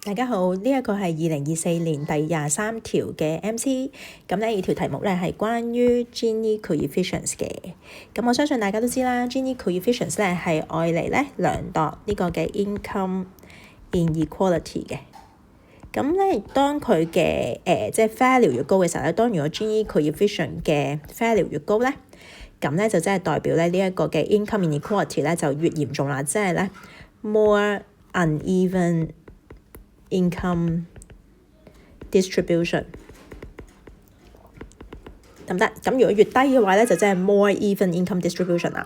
大家好，呢一個係2024年第23條嘅 MC， 咁呢條題目咧係關於 Gini coefficients 嘅。咁我相信大家都知啦 ，Gini coefficients 咧係愛嚟咧量度呢個嘅 income inequality 嘅。咁咧當佢嘅即係 value 越高嘅時候咧，當如果 Gini coefficient 嘅 value 越高咧，咁咧就即係代表咧呢一個嘅 income inequality 咧就越嚴重啦，即係咧 more uneven income distribution 得唔得？咁如果越低嘅話咧，就即係 more even income distribution 啦。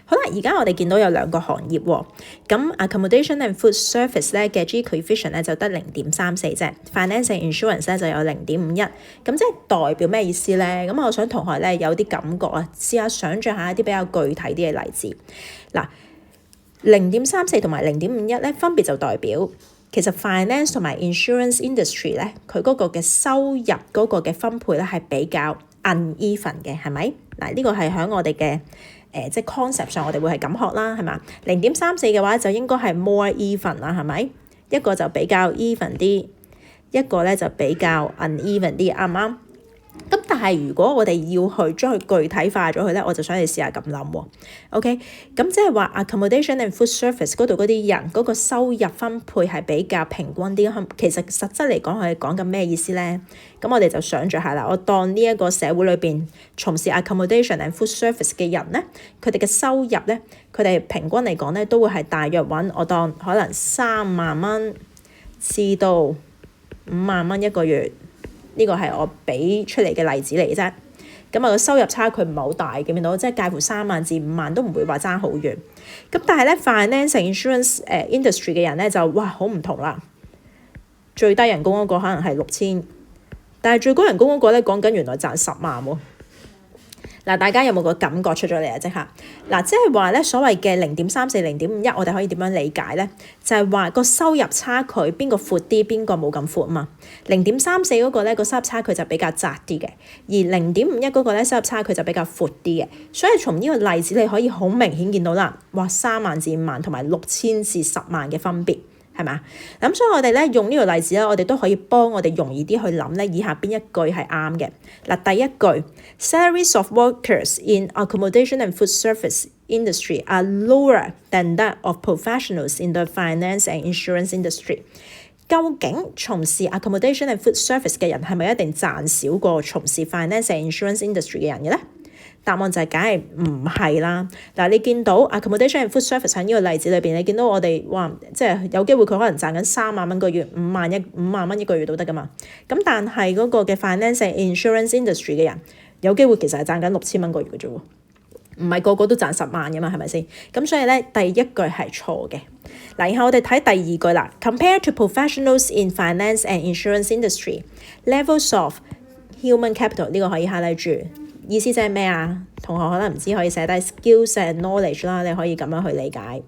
好啦，而家我哋見到有兩個行業喎，咁 accommodation and food service 咧嘅 G coefficient 咧就得0.34啫 ，finance and insurance 咧就有0.51，咁即係代表咩意思咧？咁我想同學咧有啲感覺啊，試下想像下一啲比較具體啲嘅例子。嗱，0.34同埋0.51咧分別就代表其實 finance 同埋 insurance industry 咧，佢嗰個嘅收入嗰個嘅分配咧係比較 uneven 嘅，係咪？嗱，呢個係喺我哋嘅即係 concept 上，我哋會係咁學啦，係嘛？0.34嘅話就應該係 more even 啦，係咪？一個就比較 even 啲，一個咧就比較 uneven 啲，啱唔啱？咁但係如果我哋要去將佢具體化咗佢咧，我就想你試下咁諗喎。OK， 咁即係話 accommodation and food service 嗰度嗰啲人嗰個收入分配係比較平均啲。其實實質嚟講，佢係講緊咩意思咧？咁我哋就想像下啦。我當呢一個社會裏邊從事 accommodation and food service 嘅人咧，佢哋嘅收入咧，佢哋平均嚟講咧都會係大約揾我當可能3萬蚊至到5萬蚊一個月。呢個係我俾出嚟嘅例子嚟啫，咁啊個收入差距唔係好大嘅，見到即係介乎3萬至5萬都唔會話爭好遠。咁但係咧 finance insurance industry 嘅人咧就哇好唔同啦，最低人工嗰個可能係6000，但係最高人工嗰個咧講緊原來賺10萬喎。嗱，大家有冇個感覺出咗嚟啊？即刻嗱，即係話咧所謂嘅0.34、0.51，我哋可以點樣理解咧？就係話個收入差距邊個闊啲，邊個冇咁闊啊嘛。0.34嗰個咧個收入差距就比較窄啲嘅，而0.51嗰個咧收入差距就比較闊啲嘅。所以從呢個例子你可以好明顯見到啦，哇3萬至5萬同埋6000至10萬嘅分別。係嘛？咁所以我哋咧用呢個例子咧，我哋都可以幫我哋容易啲去諗咧，以下邊一句係啱嘅。嗱，第一句 salaries of workers in accommodation and food service industry are lower than that of professionals in the finance and insurance industry。究竟從事 accommodation and food service 嘅人係咪一定賺少過從事 finance and insurance industry 嘅人嘅咧？答案就係梗係唔係啦。嗱，你見到 accommodation and food service 喺呢個例子裏邊，你見到我哋哇，即係有機會佢可能賺緊3萬蚊個月，5萬蚊一個月都得噶嘛。咁但係嗰個嘅 finance and insurance industry 嘅人，有機會其實係賺緊6000蚊個月嘅啫喎，唔係個個都賺10萬噶嘛，係咪先？咁所以咧，第一句係錯嘅。嗱，然後我哋睇第二句啦。Compared to professionals in finance and insurance industry, levels of human capital 呢個可以 highlight 住。意思即係咩啊？同學可能唔知，可以寫低 skills and knowledge 啦，你可以咁樣去理解。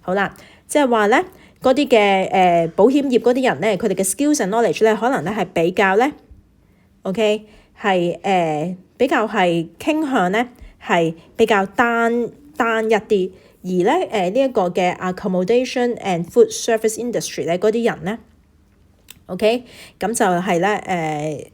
好啦，即係話咧，嗰啲嘅保險業嗰啲人咧，佢哋嘅 skills and knowledge 咧，可能咧係比較咧 ，OK 係比較係傾向咧係比較單一啲，而咧呢一個嘅 accommodation and food service industry 咧嗰啲人咧 ，OK 咁就係咧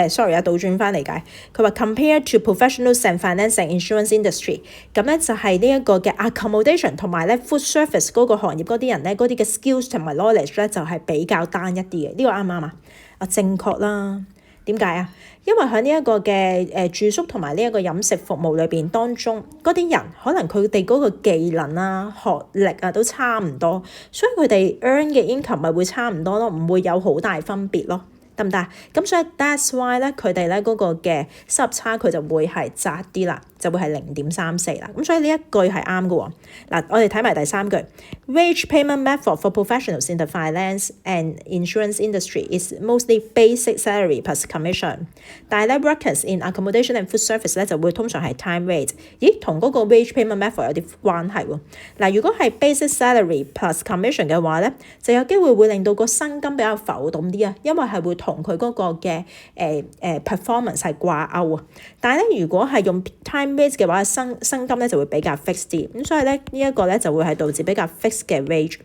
sorry 啊，倒轉翻嚟解，佢話 compared to professionals and finance and insurance industry， 咁咧就係呢一個嘅 accommodation 同埋咧 food service 嗰個行業嗰啲人咧，嗰啲嘅 skills 同埋 knowledge 咧就係比較單一啲嘅。呢個啱唔啱啊？正確啦。點解啊？因為喺呢一個嘅住宿同埋呢一個飲食服務裏邊當中，嗰啲人可能佢哋嗰個技能啊、學歷啊都差唔多，所以佢哋 earn 嘅 income 咪會差唔多咯，唔會有好大分別咯。得唔得？咁所以 that's why 咧，佢哋咧嗰個嘅收入差距就會係窄啲啦，就會係0.34啦。咁所以呢一句係啱嘅喎。嗱，我哋睇埋第三句 ，wage payment method for professionals in the finance and insurance industry is mostly basic salary plus commission。但係咧 workers in accommodation and food service 咧就會通常係 time rate。咦，同嗰個 wage payment method 有啲關係喎。嗱，如果係 basic salary plus commission 嘅話咧，就有機會令到個薪金比較浮動啲啊，因為係會同佢嗰個嘅performance 係掛鈎啊。但係咧，如果係用 time base 嘅話，薪金咧就會比較 fixed 啲，咁所以咧呢一個咧就會係導致比較 fixed 嘅 wage，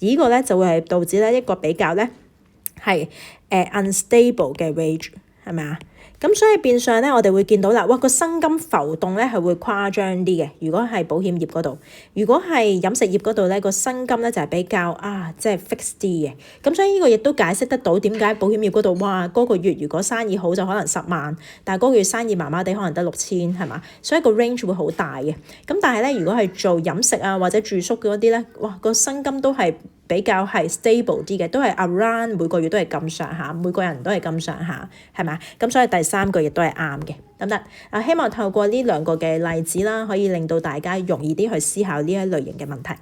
而呢個咧就會係導致咧一個比較咧係unstable 嘅 wage， 係咪啊？咁所以變相咧，我哋會見到啦，哇個薪金浮動咧係會誇張啲嘅。如果係保險業嗰度，如果係飲食業嗰度咧，個薪金咧就係比較即係 fixed 啲嘅。咁所以呢個亦都解釋得到點解保險業嗰度哇嗰個月如果生意好就可能10萬，但係嗰個月生意麻麻地可能得6000，係嘛？所以個 range 會好大嘅。咁但係咧，如果係做飲食啊或者住宿嗰啲咧，哇個薪金都係比較係 stable 啲嘅，都係 around 每個月都係咁上下，每個人都係咁上下，係咪？咁所以第3句亦都係啱嘅，得唔得？希望透過呢2個嘅例子啦，可以令到大家容易啲去思考呢一類型嘅問題。